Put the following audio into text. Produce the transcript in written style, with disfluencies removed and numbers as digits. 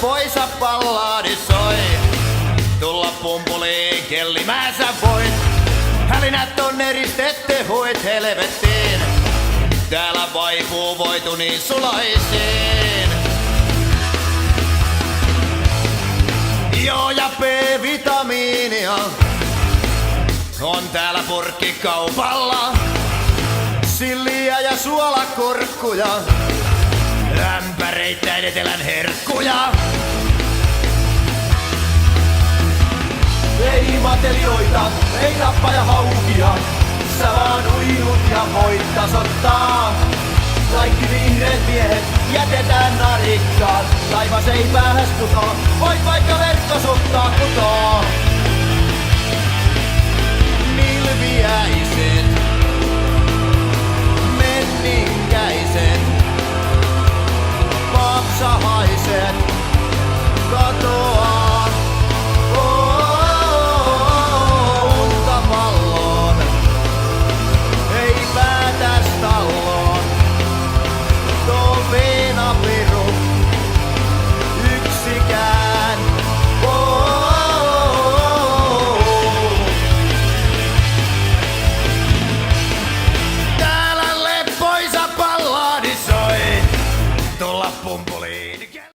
poisa palladi soi. Tulla pumpuliin, kellimään sä voit. Hälinät on eristetty, huit helvettiin. Täällä vaipuu voitu niin sulaisiin. Joo ja B-vitamiinia on täällä purkkikaupalla. Silliä ja suolakurkkuja, ämpäreittäin etelän herkkuja. Ei matelijoita, ei tappajahaukia. Sä vaan uinut ja voit tasottaa. Kaikki vihreät miehet jätetään narikkaan. Taivas ei päähäs putoa, voit vaikka verkkosuttaa kutoo. Nilviäisen